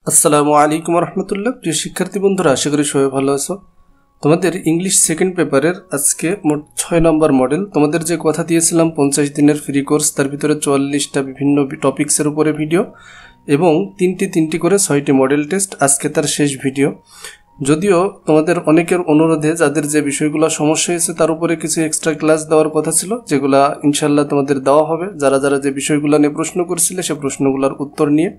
আসসালামু আলাইকুম রহমতুল্লাহ। প্রিয় শিক্ষার্থী বন্ধুরা, আশা করি সবাই ভালো আছো। তোমাদের ইংলিশ সেকেন্ড পেপারের আজকে মোট 6 নম্বর মডেল। তোমাদের যে কথা দিয়েছিলাম 50 দিনের ফ্রি কোর্স, তার ভিতরে 44টা বিভিন্ন টপিক্সের উপরে ভিডিও এবং তিনটি করে 6টি মডেল টেস্ট, আজকে তার শেষ ভিডিও। যদিও তোমাদের অনেকের অনুরোধে যাদের যে বিষয়গুলো সমস্যা হয়েছে তার উপরে কিছু এক্সট্রা ক্লাস দেওয়ার কথা ছিল, যেগুলা ইনশাল্লাহ তোমাদের দেওয়া হবে। যারা যে বিষয়গুলো নিয়ে প্রশ্ন করছিলে সে প্রশ্নগুলোর উত্তর নিয়ে,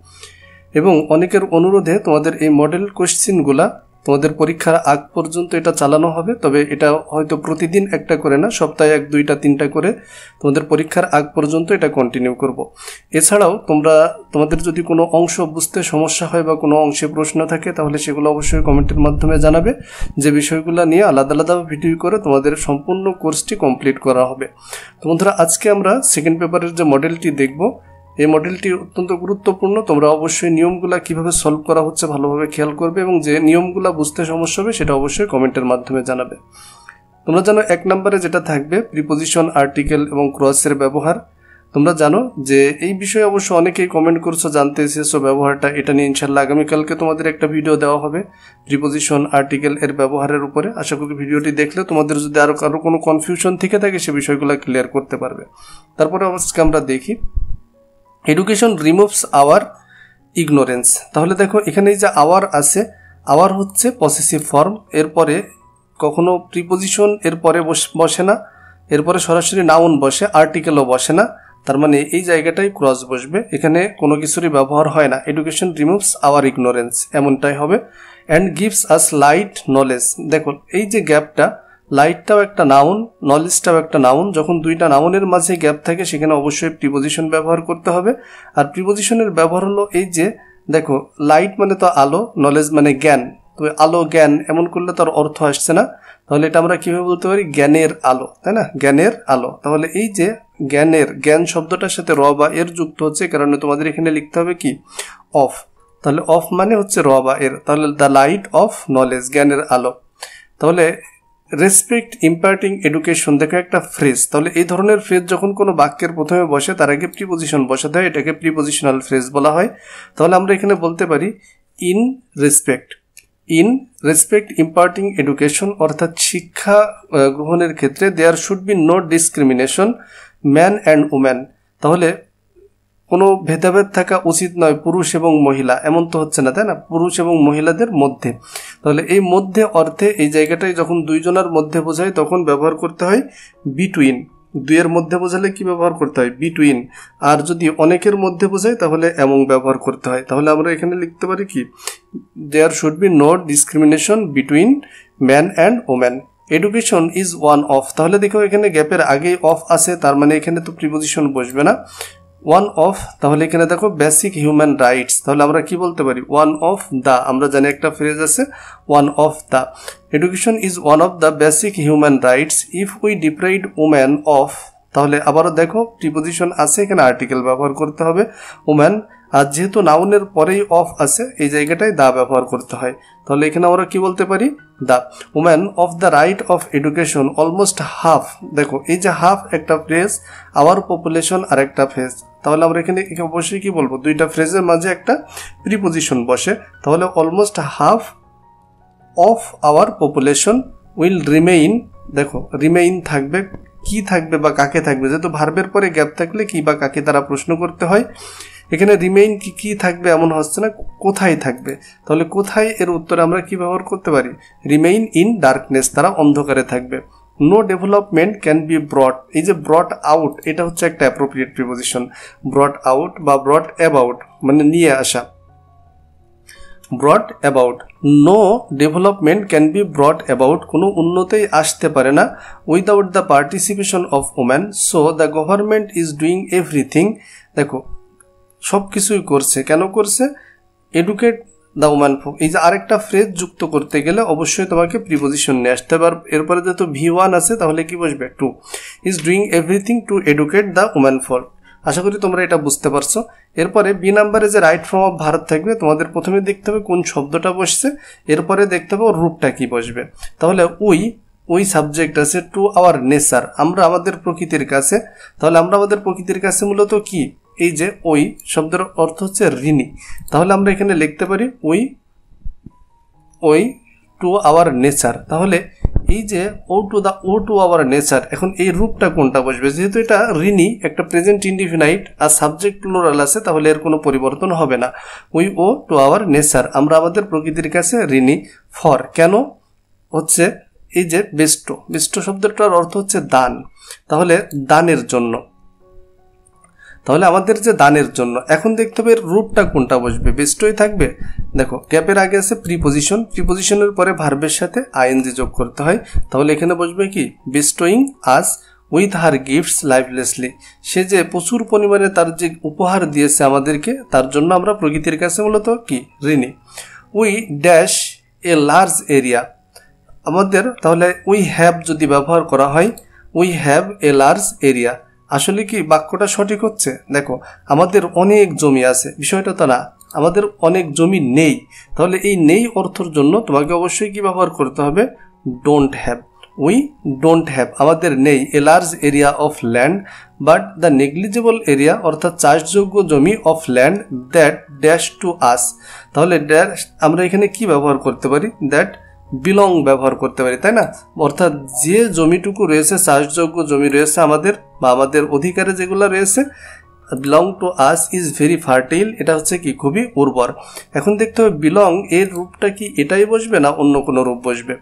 এবং অনেকের অনুরোধে তোমাদের এই মডেল কোশ্চেনগুলা তোমাদের পরীক্ষার আগ পর্যন্ত এটা চালানো হবে। তবে এটা হয়তো প্রতিদিন একটা করে না, সপ্তাহে 1, 2, 3টা করে তোমাদের পরীক্ষার আগ পর্যন্ত এটা কন্টিনিউ করব। এছাড়াও তোমাদের যদি কোনো অংশ বুঝতে সমস্যা হয় বা কোনো অংশে প্রশ্ন থাকে তাহলে সেগুলো অবশ্যই কমেন্টের মাধ্যমে জানাবে, যে বিষয়গুলো নিয়ে আলাদা আলাদা ভিডিও করে তোমাদের সম্পূর্ণ কোর্সটি কমপ্লিট করা হবে। তো বন্ধুরা, আজকে আমরা সেকেন্ড পেপারের যে মডেলটি দেখব, এই মডেলটি অত্যন্ত গুরুত্বপূর্ণ। তোমরা অবশ্যই নিয়মগুলা কিভাবে সলভ করা হচ্ছে ভালোভাবে খেয়াল করবে এবং যে নিয়মগুলা বুঝতে সমস্যা হবে সেটা অবশ্যই কমেন্টের মাধ্যমে জানাবে। তোমরা জানো 1 নম্বরে যেটা থাকবে প্রিপোজিশন, আর্টিকেল এবং ক্রসের ব্যবহার। তোমরা জানো যে এই বিষয়ে অবশ্য অনেকেই কমেন্ট করছো, জানতে এসেছো ব্যবহারটা। এটা নিয়ে ইনশাল্লাহ আগামীকালকে তোমাদের একটা ভিডিও দেওয়া হবে প্রিপোজিশন, আর্টিকেল এর ব্যবহারের উপরে। আশা করি ভিডিওটি দেখলে তোমাদের যদি আরও কোনো কনফিউশন থেকে থাকে সে বিষয়গুলো ক্লিয়ার করতে পারবে। তারপরে আজকে আমরা দেখি এডুকেশন রিমুভস আওয়ার ইগনোরেন্স। তাহলে দেখো এখানে যে আওয়ার আছে, আওয়ার হচ্ছে পসেসিভ ফর্ম। এরপরে কখনো প্রিপোজিশন এরপরে বসে না, এরপরে সরাসরি নাউন বসে, আর্টিকেলও বসে না। তার মানে এই জায়গাটাই ক্রস বসবে, এখানে কোনো কিছুরই ব্যবহার হয় না। এডুকেশন রিমুভস আওয়ার ইগনোরেন্স এমনটাই হবে। And gives us light knowledge. দেখো এই যে গ্যাপটা, লাইটটাও একটা নাউন, নলেজটাও একটা নাউন। যখন দুইটা নাউনের মাঝে গ্যাপ থাকে সেখানে অবশ্যই প্রিপোজিশন ব্যবহার করতে হবে। আর প্রিপোজিশনের ব্যবহার হলো এই যে, দেখো লাইট মানে তো আলো, নলেজ মানে জ্ঞান। তো আলো জ্ঞান এমন করলে তার অর্থ আসছে না, তাহলে এটা আমরা কিভাবে বলতে পারি? জ্ঞানের আলো, তাই না? জ্ঞানের আলো। তাহলে এই যে জ্ঞান শব্দটার সাথে র বা এর যুক্ত হচ্ছে, কারণে তোমাদের এখানে লিখতে হবে কি? অফ। তাহলে অফ মানে হচ্ছে র বা এর, তাহলে দ্য লাইট অফ নলেজ, জ্ঞানের আলো। তাহলে রেসপেক্ট ইম্পার্টিং এডুকেশন, দেখো একটা ফ্রেজ। তাহলে এই ধরনের ফ্রেজ যখন কোনো বাক্যের প্রথমে বসে তার আগে প্রিপোজিশন বসাতে হয়, এটাকে প্রিপোজিশনাল ফ্রেজ বলা হয়। তাহলে আমরা এখানে বলতে পারি ইন রেসপেক্ট ইম্পার্টিং এডুকেশন, অর্থাৎ শিক্ষা গ্রহণের ক্ষেত্রে there should be no discrimination man and woman. তাহলে কোনো ভেদাভেদ থাকা উচিত নয় পুরুষ এবং মহিলা, এমন তো হচ্ছে না, তাই না? পুরুষ এবং মহিলাদের মধ্যে। তাহলে এই মধ্যে অর্থে এই জায়গাটায় যখন দুইজনের মধ্যে বোঝায় তখন ব্যবহার করতে হয় বিটুইন। দুইয়ের মধ্যে বোঝালে কি ব্যবহার করতে হয়? বিটুইন। আর যদি অনেকের মধ্যে বোঝায় তাহলে এমন ব্যবহার করতে হয়। তাহলে আমরা এখানে লিখতে পারি কি? There should be no discrimination between man and woman. Education is one of. তাহলে দেখো এখানে গ্যাপের আগেই অফ আছে, তার মানে এখানে তো প্রিপোজিশন বসবে না। ওয়ান অফ, তাহলে এখানে দেখো বেসিক হিউম্যান রাইটস। তাহলে আমরা কি বলতে পারি? One of the. আমরা জানি একটা ফ্রেজ আছে one of the. Education is one of the basic human rights if we deprived woman of. তাহলে আবারও দেখো প্রিপোজিশন আছে, এখানে আর্টিকেল ব্যবহার করতে হবে ওম্যান। আর যেহেতু নাউনের পরেই অফ আছে এই জায়গাটায় দা ব্যবহার করতে হয়। তাহলে এখানে আমরা কি বলতে পারি? The woman of the right of education almost half. দেখো এই যে হাফ একটা ফ্রেজ, আওয়ার পপুলেশন আর একটা ফ্রেজ। তাহলে আমরা এখানে অবশ্যই কি বলবো? দুইটা ফ্রেজের মাঝে একটা প্রিপোজিশন বসে। তাহলে almost half of our population will remain. দেখো রিমেইন থাকবে, কি থাকবে বা কাকে থাকবে? যেহেতু ভার্বের পরে গ্যাপ থাকলে কি বা কাকে তারা প্রশ্ন করতে হয়। এখানে রিমেইন কি থাকবে এমন হচ্ছে না, কোথায় থাকবে। তাহলে কোথায় এর উত্তরে আমরা কি ব্যবহার করতে পারি? রিমেইন ইন ডার্কনেস, তারা অন্ধকারে থাকবে। No development can be brought. এই যে ব্রট আউট, এটা হচ্ছে একটা অ্যাপ্রোপ্রিয়েট প্রিপোজিশন। ব্রট আউট বা ব্রট অ্যাবাউট মানে নিয়ে আসা। Brought about, no development can be brought about, কোনো উন্নতি আসতে পারে না without the participation of woman. So the government is doing everything. দেখো সব কিছুই করছে, কেন করছে? Educate the woman. এই যে আরেকটা ফ্রেজ যুক্ত করতে গেলে অবশ্যই তোমাকে প্রিপোজিশন নিয়ে আসতে হবে। এরপরে যেহেতু V1 আছে তাহলে কি বসবে? To. Is doing everything to educate the woman for. আশা করি তোমরা এটা বুঝতে পারছো। এরপরে বি নাম্বারে যে রাইট ফর্ম অফ ভার্ব থাকবে, তোমাদের প্রথমে দেখতে হবে কোন শব্দটা বসছে, এরপরে দেখতে হবে ওর রূপটা কি বসবে। তাহলে ওই সাবজেক্ট আছে টু আওয়ার নেচার, আমরা আমাদের প্রকৃতির কাছে। তাহলে আমরা আমাদের প্রকৃতির কাছে মূলত কি? এই যে ওই শব্দের অর্থ হচ্ছে ঋণী, তাহলে আমরা এখানে লিখতে পারি ওই টু আওয়ার নেচার। তাহলে এই যে ও টু আওয়ার নেচার, এখন এই রূপটা কোনটা বসবে? যেহেতু এটা ঋণী, একটা প্রেজেন্ট ইনডিফিনাইট আর সাবজেক্ট প্লুরাল আছে, তাহলে এর কোনো পরিবর্তন হবে না। We owe to our nature, আমরা আমাদের প্রকৃতির কাছে ঋণী। ফর কেন হচ্ছে এই যে বেস্টো শব্দটার অর্থ হচ্ছে দান, তাহলে দানের জন্য, তাহলে আমাদের যে দানের জন্য। এখন দেখতে হবে রূপটা কোনটা বসবে, বেস্টোই থাকবে। দেখো গ্যাপের আগে আছে প্রিপোজিশন, প্রিপোজিশনের পরে ভার্বের সাথে আইএনজি যোগ করতে হয়, তাহলে এখানে বসবে কি বেস্টোয়িং আস উইথ হার গিফটস লাইভলেসলি, সে যে প্রচুর পরিমাণে তার যে উপহার দিয়েছে আমাদেরকে, তার জন্য আমরা প্রকৃতির কাছে মূলত কি ঋণী। We dash a large area, আমাদের তাহলে উই হ্যাভ যদি ব্যবহার করা হয় we have a large area, আসলে কি বাক্যটা সঠিক হচ্ছে? দেখো আমাদের অনেক জমি আছে, বিষয়টা তো না, আমাদের অনেক জমি নেই, তাহলে এই নেই অর্থের জন্য তোমাকে অবশ্যই কি ব্যবহার করতে হবে? Don't have. We don't have, আমাদের নেই a large area of land but the negligible area, অর্থাৎ চাষযোগ্য জমি of land that dash to us, তাহলে ড্যাশ আমরা এখানে কি ব্যবহার করতে পারি? দ্যাট বিলং ব্যবহার করতে পারি, তাই না? অর্থাৎ যে জমিটুকু রয়েছে, চাষযোগ্য জমি রয়েছে আমাদের বা আমাদের অধিকারে যেগুলো রয়েছে, belong to us is very fertile, এটা হচ্ছে কি খুবই উর্বর। এখন দেখতে হবে বিলং এর রূপটা কি এটাই বসবে না অন্য কোনো রূপ বসবে?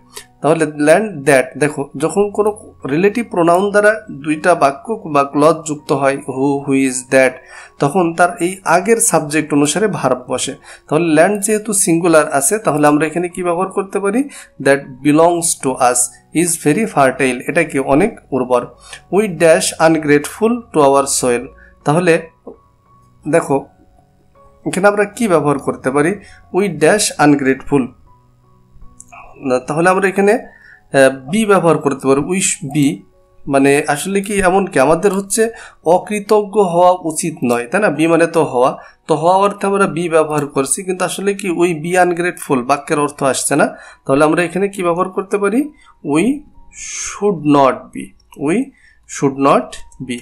তাহলে ল্যান্ড দ্যাট, দেখো যখন কোনো রিলেটিভ প্রোনাউন দ্বারা দুইটা বাক্য বা ক্লজ যুক্ত হয়, হু ইজ দ্যাট, তখন তার এই আগের সাবজেক্ট অনুসারে ভার্ব বসে। তাহলে ল্যান্ড যেহেতু সিঙ্গুলার আছে, তাহলে আমরা এখানে কি ব্যবহার করতে পারি? That belongs to us is very fertile, এটা কি অনেক উর্বর। We dash ungrateful to our soil, তাহলে দেখো এখানে আমরা কি ব্যবহার করতে পারি? উই ড্যাশ আনগ্রেটফুল, তাহলে আমরা এখানে বি ব্যবহার করতে পারি, উইশ বি, মানে আসলে কি এমন কি আমাদের হচ্ছে অকৃতজ্ঞ হওয়া উচিত নয়, তাই না? বি মানে তো হওয়া, তো হওয়া অর্থে আমরা বি ব্যবহার করছি, কিন্তু আসলে কি উই বি আনগ্রেটফুল বাক্যের অর্থ আসছে না, তাহলে আমরা এখানে কি ব্যবহার করতে পারি? We should not be, we should not be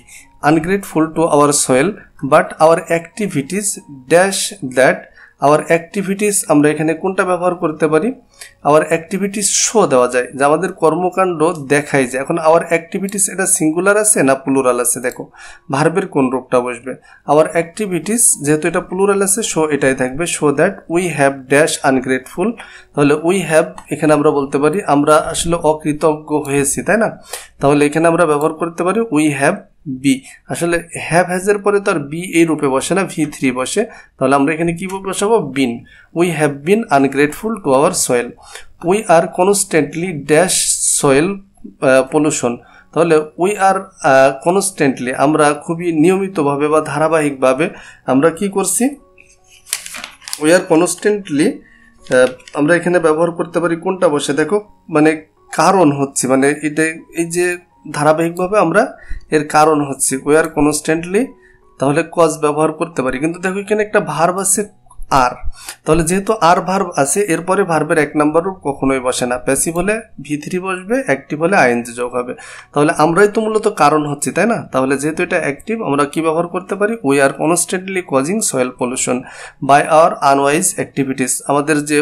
ungrateful to our soil but our activities dash that, our activities আমরা এখানে কোনটা ব্যবহার করতে পারি? our activities শো দেওয়া যায়, যে আমাদের কর্মকাণ্ড দেখাই যায়। এখন our activities এটা সিঙ্গুলার আছে না প্লুরাল আছে? দেখো ভার্বের কোন রূপটা বসবে? our activities যেহেতু এটা প্লুরাল আছে, শো এটাই থাকবে, show that we have dash ungrateful, তাহলে উই হ্যাভ এখানে আমরা বলতে পারি আমরা আসলে অকৃতজ্ঞ হয়েছি, তাই না? তাহলে এখানে আমরা ব্যবহার করতে পারি উই হ্যাভ বি, আসলে হ্যাভ হ্যাজের পরে তো আর বি এই রূপে বসে না, V3 বসে, তাহলে আমরা এখানে কি বসাবো? Been. We have been ungrateful to our soil, we are constantly dash soil pollution, তাহলে উই আর কনস্ট্যান্টলি আমরা খুবই নিয়মিতভাবে বা ধারাবাহিকভাবে আমরা কি করছি? উই আর কনস্ট্যান্টলি আমরা এখানে ব্যবহার করতে পারি কোনটা বসে? দেখো মানে কারণ হচ্ছে, মানে এটা এই যে ধারাবাহিকভাবে আমরা এর কারণ হচ্ছে উই আর কনস্ট্যান্টলি, তাহলে কজ ব্যবহার করতে পারি। কিন্তু দেখো এখানে একটা ভার্ব আছে আর, তাহলে যেহেতু আর ভার্ব আছে, এরপরে ভার্বের এক নাম্বার রূপ কখনোই বসে না, প্যাসিভ হলে V3 বসবে, অ্যাক্টিভ হলে আইএনজি যোগ হবে, তাহলে আমরাই তো মূলত কারণ হচ্ছে, তাই না? তাহলে যেহেতু এটা অ্যাক্টিভ, আমরা কি ব্যবহার করতে পারি? We are constantly causing soil pollution by our unwise activities, আমাদের যে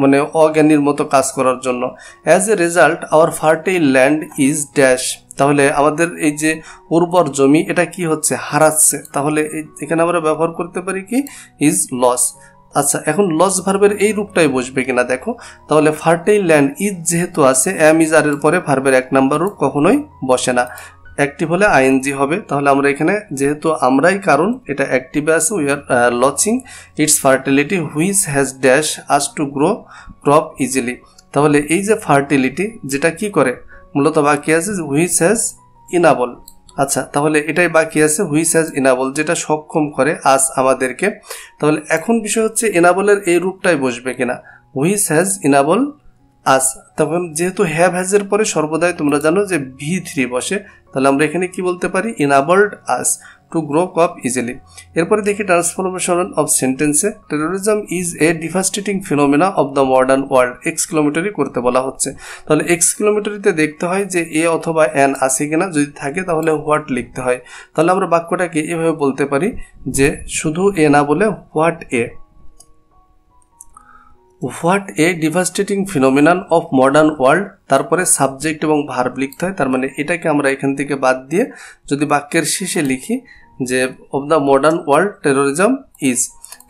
মানে অজ্ঞানীর মতো কাজ করার জন্য। As a result our fertile land is dash, তাহলে আমাদের এই যে উর্বর জমি এটা কি হচ্ছে? হারাচ্ছে, তাহলে এখানে আমরা ব্যবহার করতে পারি কি? Is loss. আচ্ছা এখন লস ভার্বের এই রূপটাই বসবে কিনা দেখো, তাহলে ফার্টাইল ল্যান্ড ইজ যেহেতু আছে, এম ইজ আর এর পরে ভার্বের এক নাম্বার রূপ কখনোই বসে না, অ্যাক্টিভ হলে আইএনজি হবে, তাহলে আমরা এখানে যেহেতু আমরাই কারণ, এটা অ্যাক্টিভে আছে, we are leaching its fertility which has dash us to grow crop easily, তাহলে এই যে ফার্টিলিটি যেটা কি করে মূলত বাকি আছে হুইচ হ্যাজ ইনাবল। আচ্ছা তাহলে এটাই বাকি আছে হুইচ হ্যাজ ইনাবল, যেটা সক্ষম করে আজ আমাদেরকে। তাহলে এখন বিষয় হচ্ছে ইনাবলের এই রূপটাই বসবে কিনা, হুইচ হ্যাজ ইনাবল আজ, তখন যেহেতু হ্যাভ হ্যাজের পরে সর্বদাই তোমরা জানো যে V3 বসে, তাহলে আমরা এখানে কি বলতে পারি? Enabled us to grow up easily. এরপরে দেখি ট্রান্সফরমেশন অফ সেন্টেন্সে, terrorism is a devastating phenomena of the modern world, exclamatory করতে বলা হচ্ছে। তাহলে এক্সক্লেমেটরিতে দেখতে হয় যে এ অথবা অ্যান আছে কিনা, যদি থাকে তাহলে হোয়াট লিখতে হয়। তাহলে আমরা বাক্যটাকে এভাবে বলতে পারি যে শুধু এ না বলে what a, what a devastating phenomenon of modern world, তারপরে সাবজেক্ট এবং ভার্ব লিখতে হয়। তার মানে এটাকে আমরা এখান থেকে বাদ দিয়ে যদি বাক্যের শেষে লিখি যে of the modern world terrorism is,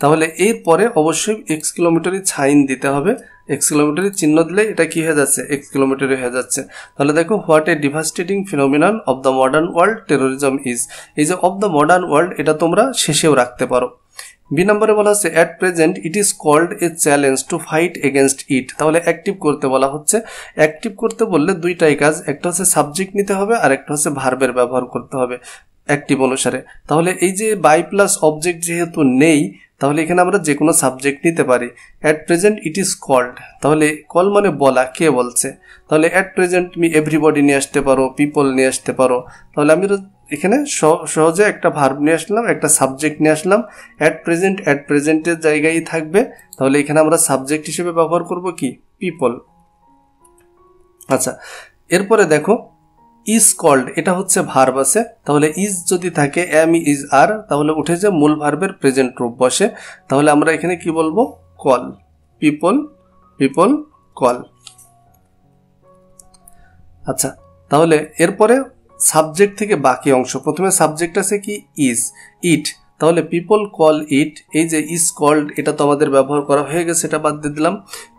তাহলে এরপরে অবশ্যই এক্সক্লেমেটরি সাইন দিতে হবে। এক্সক্লেমেটরি চিহ্ন দিলে এটা কি হয়ে যাচ্ছে, এক্সক্লেমেটরি হয়ে যাচ্ছে। তাহলে দেখো what a devastating phenomenon of the modern world terrorism is, এই যে অফ দ্য মডার্ন ওয়ার্ল্ড এটা তোমরা শেষেও রাখতে পারো। বি নম্বরে বলা হচ্ছে at present it is called a challenge to fight against it. তাহলে অ্যাক্টিভ করতে বলা হচ্ছে। অ্যাক্টিভ করতে বললে দুইটাই কাজ, একটা হচ্ছে সাবজেক্ট নিতে হবে আর একটা হচ্ছে ভার্বের ব্যবহার করতে হবে অ্যাক্টিভ অনুসারে। তাহলে এই যে বাই প্লাস অবজেক্ট যেহেতু নেই, তাহলে এখানে আমরা যে কোনো সাবজেক্ট নিতে পারি। At present it is called, তাহলে কল মানে বলা, কে বলছে। তাহলে অ্যাট প্রেজেন্ট তুমি এভরিবডি নিয়ে আসতে পারো, পিপল নিয়ে আসতে পারো। তাহলে আমি এখানে সহজে একটা ভার্ব নিয়ে আসলাম, একটা সাবজেক্ট নিয়ে আসলাম। অ্যাট প্রেজেন্টের জায়গায় থাকবে, তাহলে এখানে আমরা সাবজেক্ট হিসেবে ব্যবহার করব কি, পিপল। আচ্ছা, এরপরে দেখো ইজ কল্ড, এটা হচ্ছে ভার্ব আছে। তাহলে ইজ যদি থাকে এম ইজ আর, তাহলে উঠে যে মূল ভার্বের প্রেজেন্ট রূপ বসে। তাহলে আমরা এখানে কি বলবো, কল, পিপল কল। আচ্ছা, তাহলে এরপরে সাবজেক্ট থেকে বাকি অংশ, প্রথমে সাবজেক্ট আছে কি ইজ, ইট। তাহলে পিপল কল ইট, এই যে ইজ কল্ড এটা তো আমাদের ব্যবহার করা হয়ে গেছে, এটা বাদ দিয়ে দিলাম।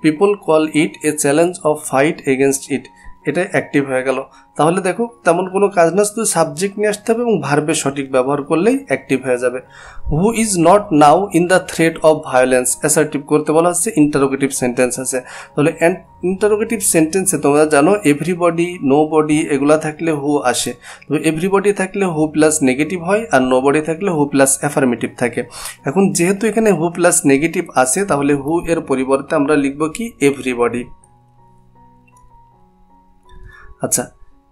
People call it A challenge of fight against ইট, এটা অ্যাক্টিভ হয়ে গেল। তাহলে দেখো তেমন কোনো কাজ না, শুধু সাবজেক্ট নিয়ে আসতে হবে এবং ভার্বের সঠিক ব্যবহার করলেই অ্যাক্টিভ হয়ে যাবে। Who is not now in the threat of violence, assertive করতে বলা হচ্ছে। ইন্টারোগেটিভ সেন্টেন্স আছে। তাহলে ইন্টারোগেটিভ সেন্টেন্সে তোমরা জানো এভরিবডি, নো বডি এগুলা থাকলে হু আসে। তবে এভরিবডি থাকলে হু প্লাস নেগেটিভ হয়, আর নো বডি থাকলে হু প্লাস অ্যাফার্মেটিভ থাকে। এখন যেহেতু এখানে হু প্লাস নেগেটিভ আছে, তাহলে হু এর পরিবর্তে আমরা লিখব কি, এভরিবডি। আচ্ছা,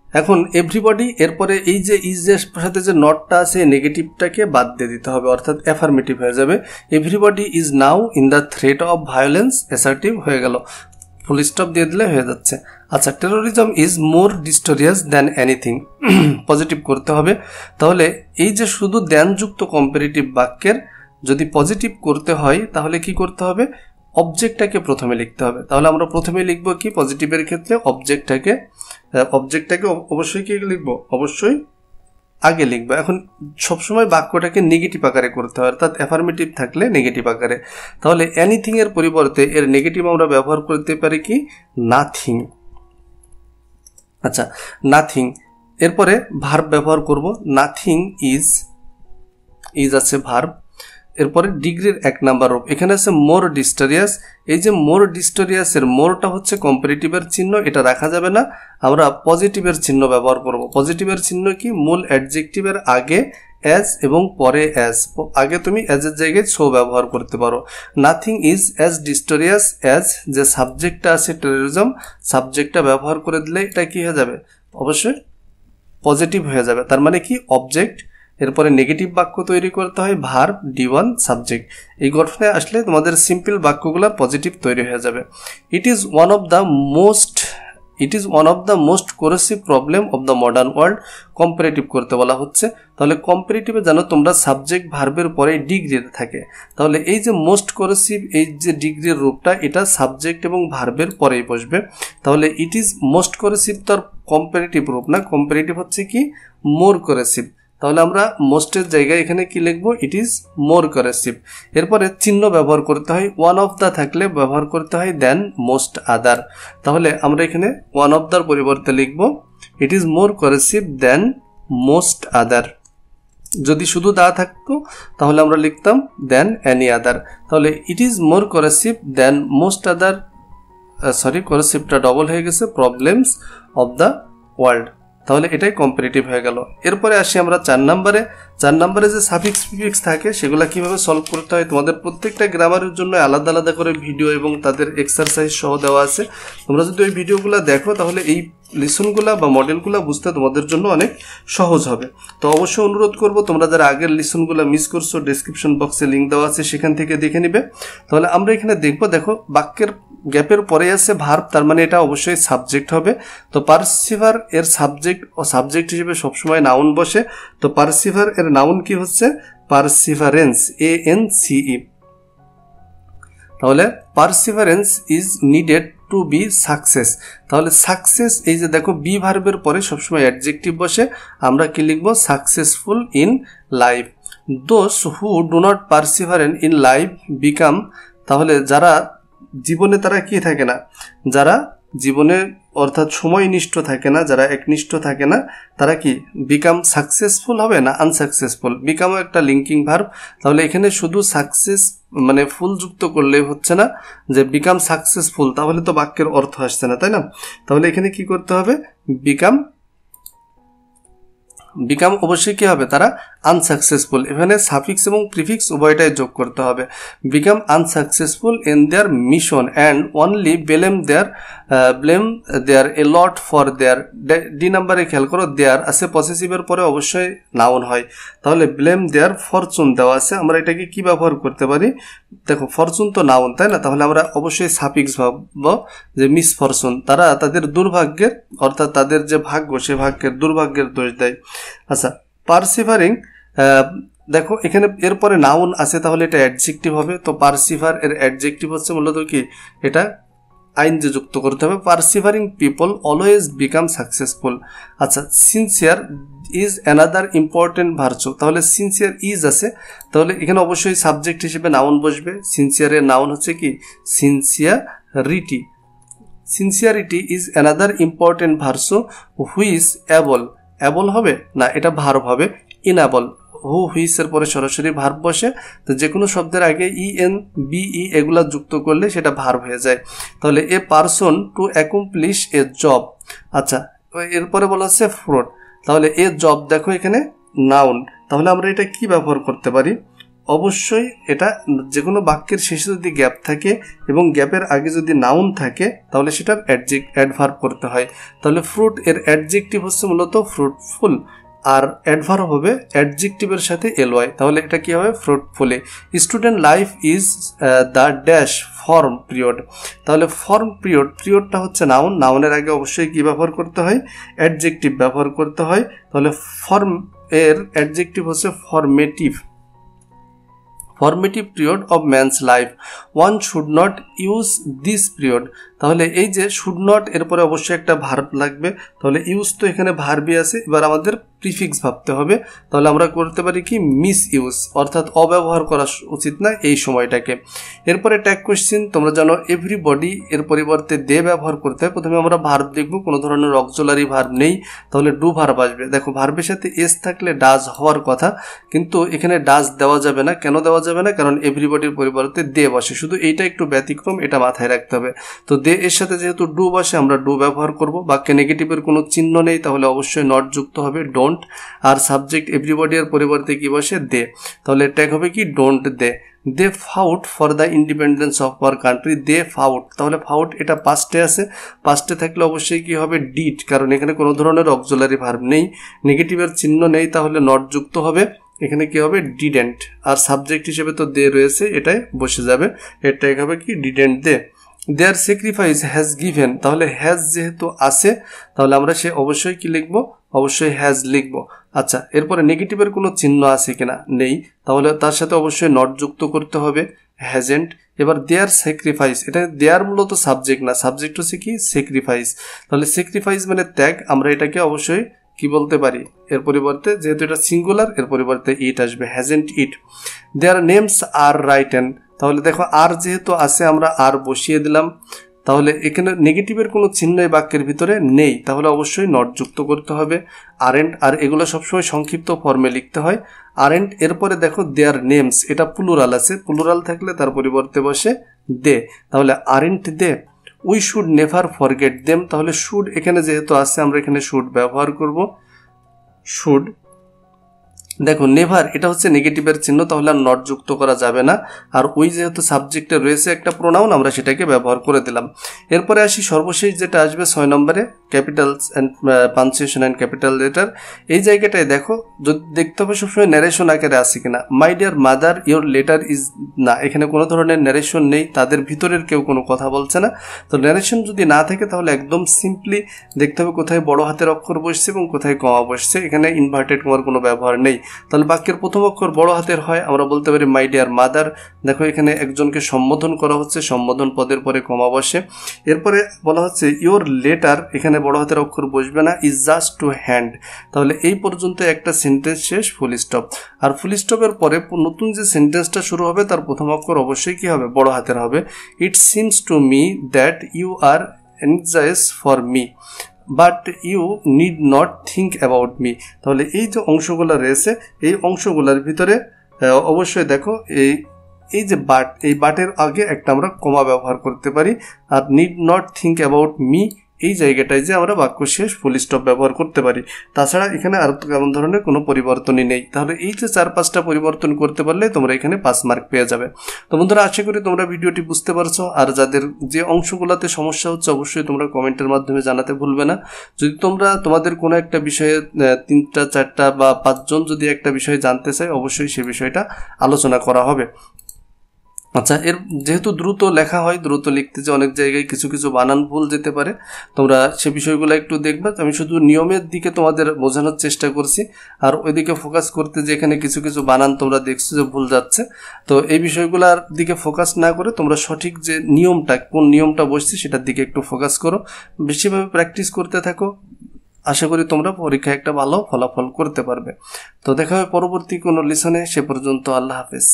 এখন এভরিবডি, এরপরে এই যে ইজের সাথে যে নটটা আছে নেগেটিভটাকে বাদ দিয়ে দিতে হবে, অর্থাৎ অ্যাফার্মেটিভ হয়ে যাবে। Everybody is now in the threat of violence, assertive হয়ে গেল, ফুল স্টপ দিয়ে দিলে হয়ে যাচ্ছে। আচ্ছা, terrorism is more disastrous than anything, positive করতে হবে। তাহলে এই যে শুধু দ্যানযুক্ত কম্পারেটিভ বাক্যের যদি পজিটিভ করতে হয়, তাহলে কি করতে হবে, অবজেক্টটাকে প্রথমে লিখতে হবে। তাহলে আমরা প্রথমে লিখবো কি, পজিটিভের ক্ষেত্রে অবজেক্টটাকে অবশ্যই কি লিখবো, অবশ্যই আগে লিখবো। এখন সবসময় বাক্যটাকে নেগেটিভ আকারে করতে হয়, অর্থাৎ অ্যাফার্মেটিভ থাকলে নেগেটিভ আকারে। তাহলে এনিথিং এর পরিবর্তে এর নেগেটিভ আমরা ব্যবহার করতে পারি কি, নাথিং। আচ্ছা, নাথিং, এরপরে ভার্ব ব্যবহার করব। নাথিং ইজ আছে ভার্ব। এরপরে ডিগ্রির 1 নাম্বার রূপ, এখানে আছে মোর ডিস্টোরিয়াস। এই যে মোর ডিস্টোরিয়াসের মোরটা হচ্ছে কম্পারেটিভের চিহ্ন, এটা রাখা যাবে না, আমরা পজিটিভের চিহ্ন ব্যবহার করব। পজিটিভের চিহ্ন কি, মূল অ্যাডজেক্টিভের আগে অ্যাজ এবং পরে অ্যাজ, আগে তুমি অ্যাজের জায়গায় সো ব্যবহার করতে পারো। নাথিং ইজ অ্যাজ ডিস্টোরিয়াস অ্যাজ, যে সাবজেক্টটা আছে টেরোরিজম, সাবজেক্টটা ব্যবহার করে দিলে এটা কি হয়ে যাবে, অবশ্যই পজিটিভ হয়ে যাবে। তার মানে কি, অবজেক্ট, এরপরে নেগেটিভ বাক্য তৈরি করতে হয়, ভার্ব, D1 সাবজেক্ট। এই গঠনে আসলে তোমাদের সিম্পল বাক্যগুলো পজিটিভ তৈরি হয়ে যাবে। It is one of the most coercive problem of the modern world, comparative করতে বলা হচ্ছে। তাহলে কম্পারেটিভে জানো তোমরা সাবজেক্ট ভার্বের পরে ডিগ্রি থাকে। তাহলে এই যে মোস্ট কোরেসিভ, এই যে ডিগ্রির রূপটা, এটা সাবজেক্ট এবং ভার্বের পরেই বসবে। তাহলে ইট ইজ মোস্ট কোরেসিভ তার কম্পারেটিভ রূপ না, কম্পারেটিভ হচ্ছে কি, মোর কোরেসিভ। তাহলে আমরা মোস্টের জায়গায় এখানে কি লিখবো, ইট ইজ মোর কোরেসিভ। এরপরে চিহ্ন ব্যবহার করতে হয়, ওয়ান অফ দ্য থাকলে ব্যবহার করতে হয় দেন মোস্ট আদার। তাহলে আমরা এখানে ওয়ান অফ দ্যার পরিবর্তে লিখবো ইট is more coercive than most আদার। যদি শুধু দা থাকতো তাহলে আমরা লিখতাম দেন এনি আদার। তাহলে it is more coercive than most other, কোরেসিভটা ডবল হয়ে গেছে, প্রবলেমস অফ দ্য ওয়ার্ল্ড। তাহলে এটাই কম্পারেটিভ হয়ে গেল। এরপরে আসি আমরা 4 নম্বরে। 4 নম্বরে যে সাফিক্স প্রিফিক্স থাকে সেগুলো কিভাবে সলভ করতে হয় তোমাদের প্রত্যেকটা গ্রামারের জন্য আলাদা আলাদা করে ভিডিও এবং তাদের এক্সারসাইজ সহ দেওয়া আছে। তোমরা যদি ওই ভিডিওগুলো দেখো তাহলে এই লিসনগুলো বা মডেলগুলো বুঝতে তোমাদের জন্য অনেক সহজ হবে। তো অবশ্যই অনুরোধ করব তোমরা যারা আগের লিসনগুলো মিস করছো ডেসক্রিপশন বক্সে লিঙ্ক দেওয়া আছে, সেখান থেকে দেখে নিবে। তাহলে আমরা এখানে দেখবো, দেখো বাক্যের গ্যাপের পরে আছে ভার্ব, তার মানে এটা অবশ্যই সাবজেক্ট হবে। তো পারসিভার এর সাবজেক্ট ও সাবজেক্ট হিসেবে সবসময় নাউন বসে। তো পারসিভার এর নাউন কি হচ্ছে? Perseverance, ANCE। তাহলে Perseverance is needed to B success. তাহলে সাকসেস, এই যে দেখো বি ভার্বের পরে সবসময় অ্যাডজেক্টিভ বসে, আমরা কি লিখবো? Successful in life. Those who do not perseverant in life become, তাহলে যারা জীবনে তারা কি থাকে না, যারা জীবনে অর্থাৎ সময়নিষ্ঠ থাকে না, যারা একনিষ্ঠ থাকে না, তারা কি বিকাম সাকসেসফুল হবে না আনসাকসেসফুল? বিকামও একটা লিঙ্কিং ভার্ব। তাহলে এখানে শুধু সাকসেস মানে ফুল যুক্ত করলে হচ্ছে না, যে বিকাম সাকসেসফুল, তাহলে তো বাক্যের অর্থ আসছে না, তাই না? তাহলে এখানে কি করতে হবে? বিকাম অবশ্যই কি হবে? তারা আনসাকসেসফুল। এখানে সাফিক্স এবং প্রিফিক্স উভয়টাই যোগ করতে হবে। Become unsuccessful in their mission and only blame their a lot for their. D নাম্বারে খেয়াল করো, দেয়ার আছে পসেসিভের পরে অবশ্যই নাউন হয়। তাহলে ব্লেম দেয়ার ফরচুন দেওয়া আছে, আমরা এটাকে কি ব্যবহার করতে পারি? দেখো ফরচুন তো নাউন, তাই না? তাহলে আমরা অবশ্যই সাফিক্স ভাববো যে মিসফরচুন, তারা তাদের দুর্ভাগ্যের অর্থাৎ তাদের যে ভাগ্য সে ভাগ্যের দুর্ভাগ্যের দোষ দেয়। আচ্ছা, পারসিভারিং, দেখো এখানে এরপরে নাউন আছে, তাহলে এটা অ্যাডজেক্টিভ হবে। তো পারসিভার এর অ্যাডজেক্টিভ হচ্ছে মূলত কি, এটা আইনজে যুক্ত করতে হবে। পারসিভারিং পিপল অলওয়েজ বিকাম সাকসেসফুল। আচ্ছা, sincere is another important virtue. তাহলে সিনসিয়ার ইজ আছে, তাহলে এখানে অবশ্যই সাবজেক্ট হিসেবে নাউন বসবে। সিনসিয়ারের নাউন হচ্ছে কি? Sincerity. Sincerity is another important virtue which able হবে না, এটা ভার্ব হবে। ইনঅ্যাবল, হু হুইসের পরে সরাসরি ভার্ব বসে, তো যে কোনো শব্দের আগে EN BE এগুলা যুক্ত করলে সেটা ভার্ব হয়ে যায়। তাহলে a person to accomplish A job. আচ্ছা, এরপরে বলা হচ্ছে ফ্রড। তাহলে এ জব, দেখো এখানে নাউন, তাহলে আমরা এটা কি ব্যবহার করতে পারি? অবশ্যই এটা যে কোনো বাক্যের শেষে যদি গ্যাপ থাকে এবং গ্যাপের আগে যদি নাউন থাকে তাহলে সেটার অ্যাডভার্ব করতে হয়। তাহলে ফ্রুট এর অ্যাডজেক্টিভ হচ্ছে মূলত ফ্রুটফুল, আর অ্যাডভার্ব হবে অ্যাডজেক্টিভের সাথে LY। তাহলে এটা কি হবে? Fruitfully. Student life is the dash form period. তাহলে ফর্ম পিরিয়ডটা হচ্ছে নাউন, নাউনের আগে অবশ্যই কি ব্যবহার করতে হয়? অ্যাডজেক্টিভ ব্যবহার করতে হয়। তাহলে ফর্ম এর অ্যাডজেক্টিভ হচ্ছে formative period of man's life. One should not use this period. তাহলে এই যে শুড নট এরপরে অবশ্যই একটা ভার্ব লাগবে, তাহলে ইউজ তো এখানে ভার্বই আছে, এবার আমাদের প্রিফিক্স ভাবতে হবে। তাহলে আমরা করতে পারি কি? মিস ইউজ, অর্থাৎ অব্যবহার করা উচিত না এই সময়টাকে। এরপরে ট্যাগ কোয়েশ্চেন, তোমরা জানো এভরিবডি এর পরিবর্তে দে ব্যবহার করতে হয়। প্রথমে আমরা ভার্ব লিখবো, কোনো ধরনের অক্সিলারি ভার্ব নেই, তাহলে ডু ভার্ব আসবে। দেখো ভার্বের সাথে এস থাকলে ডাজ হওয়ার কথা, কিন্তু এখানে ডাজ দেওয়া যাবে না। কেন দেওয়া যাবে না? কারণ এভরিবডির পরিবর্তে দে বসে, শুধু এইটা একটু ব্যতিক্রম, এটা মাথায় রাখতে হবে। তো দে এর সাথে যেহেতু ডু বসে আমরা ডু ব্যবহার করব। বাক্যে নেগেটিভের কোনো চিহ্ন নেই, তাহলে অবশ্যই নট যুক্ত হবে, ডোন্ট। আর সাবজেক্ট এভরিবডি এর পরিবর্তে কি বসে? দে। তাহলে ট্যাগ হবে কি? Don't they. They fought for the independence of our country. They fought, তাহলে ফাউট এটা পাস্টে আছে, পাস্টে থাকলে অবশ্যই কি হবে? ডিড, কারণ এখানে কোনো ধরনের অক্সিলারি ভার্ব নেই, নেগেটিভের চিহ্ন নেই, তাহলে নট যুক্ত হবে। এখানে কি হবে? ডিডেন্ট। আর সাবজেক্ট হিসেবে তো দে রয়েছে, এটাই বসে যাবে। এটা হবে কি? Didn't they. Their sacrifice has given, তাহলে হ্যাজ যেহেতু আছে তাহলে আমরা সে অবশ্যই কি লিখব? অবশ্যই হ্যাজ লিখব। আচ্ছা, এরপরে নেগেটিভের কোনো চিহ্ন আছে কিনা? নেই, তাহলে তার সাথে অবশ্যই নট যুক্ত করতে হবে, হ্যাজেন্ট। এবার দেয়ার স্যাক্রিফাইস, এটা দেয়ার মূলত সাবজেক্ট না, সাবজেক্ট হচ্ছে কি? স্যাক্রিফাইস। তাহলে স্যাক্রিফাইস মানে ত্যাগ, আমরা এটাকে অবশ্যই কি বলতে পারি? এর পরিবর্তে যেহেতু এটা সিঙ্গুলার, এর পরিবর্তে ইট আসবে, hasn't it. Their names are written, তাহলে দেখো আর যেহেতু আছে আমরা আর বসিয়ে দিলাম, তাহলে এখানে নেগেটিভের কোনো চিহ্ন এই বাক্যের ভিতরে নেই, তাহলে অবশ্যই নট যুক্ত করতে হবে। আরেন্ট, আর এগুলো সবসময় সংক্ষিপ্ত ফর্মে লিখতে হয়। আরেন্ট এরপরে দেখো দেয়ার নেমস, এটা প্লুরাল আছে, প্লুরাল থাকলে তার পরিবর্তে বসে দে, তাহলে aren't they. We should never forget them, তাহলে শুড এখানে যেহেতু আছে আমরা এখানে শুড ব্যবহার করব। শুড, দেখো নেভার এটা হচ্ছে নেগেটিভের চিহ্ন, তাহলে আর নট যুক্ত করা যাবে না। আর ওই যেহেতু সাবজেক্টে রয়েছে একটা প্রোনাউন, আমরা সেটাকে ব্যবহার করে দিলাম। এরপরে আসি সর্বশেষ যেটা আসবে 6 নম্বরে, Capitals and punctuation and capital letter. এই জায়গাটায় দেখো যদি দেখতে হবে সবসময় ন্যারেশন আকারে আছে কিনা। My dear mother your letter is, না এখানে কোনো ধরনের ন্যারেশন নেই, তাদের ভিতরের কেউ কোনো কথা বলছে না। তো ন্যারেশন যদি না থাকে তাহলে একদম সিম্পলি দেখতে হবে কোথায় বড় হাতের অক্ষর বসছে এবং কোথায় কমা বসছে। এখানে ইনভার্টেড কমার কোনো ব্যবহার নেই। তাহলে বাক্যের প্রথম অক্ষর বড় হাতের হয়, আমরা বলতে পারি মাই ডিয়ার মাদার। দেখো এখানে একজনকে সম্বোধন করা হচ্ছে, সম্বোধন পদের পরে কমা বসে। এরপরে বলা হচ্ছে ইয়োর লেটার, এখানে বড় হাতের অক্ষর বসবে না, ইজ জাস্ট টু হ্যান্ড। তাহলে এই পর্যন্ত একটা সেন্টেন্স শেষ, ফুল স্টপ। আর ফুল স্টপের পরে নতুন যে সেন্টেন্সটা শুরু হবে তার প্রথম অক্ষর অবশ্যই কি হবে, বড় হাতের হবে। It seems to me that you are anxious for me but you need not think about me. তাহলে এই যে অংশগুলো রয়েছে এই অংশগুলোর ভিতরে অবশ্যই দেখো এই যে বাট, এই বাটের আগে একটা আমরা কমা ব্যবহার করতে পারি। আর need not think about me এই জায়গাটায় যে আমরা বাক্য শেষ ফুল স্টপ ব্যবহার করতে পারি। তাছাড়া এখানে আর তেমন ধরনের কোনো পরিবর্তনই নেই। তাহলে এই যে 4-5টা পরিবর্তন করতে পারলে তোমরা এখানে 5 মার্ক পেয়ে যাবে। তো বন্ধুরা আশা করি তোমরা ভিডিওটি বুঝতে পারছো। আর যাদের যে অংশগুলোতে সমস্যা হচ্ছে অবশ্যই তোমরা কমেন্টের মাধ্যমে জানাতে ভুলবে না। যদি তোমরা তোমাদের কোনো একটা বিষয়ে 3টা 4টা বা 5 জন যদি একটা বিষয়ে জানতে চাই অবশ্যই সে বিষয়টা আলোচনা করা হবে। আচ্ছা, এর যেহেতু দ্রুত লেখা হয়, দ্রুত লিখতে যে অনেক জায়গায় কিছু কিছু বানান ভুল যেতে পারে, তোমরা সে বিষয়গুলো একটু দেখবে। আমি শুধু নিয়মের দিকে তোমাদের বোঝানোর চেষ্টা করছি, আর ওইদিকে ফোকাস করতে যে এখানে কিছু কিছু বানান তোমরা দেখছো যে ভুল যাচ্ছে, তো এই বিষয়গুলোর দিকে ফোকাস না করে তোমরা সঠিক যে নিয়মটা, কোন নিয়মটা বসছে সেটার দিকে একটু ফোকাস করো, বেশিভাবে প্র্যাকটিস করতে থাকো। আশা করি তোমরা পরীক্ষায় একটা ভালো ফলাফল করতে পারবে। তো দেখা হবে পরবর্তী কোনো লিসনে, সে পর্যন্ত আল্লাহ হাফেজ।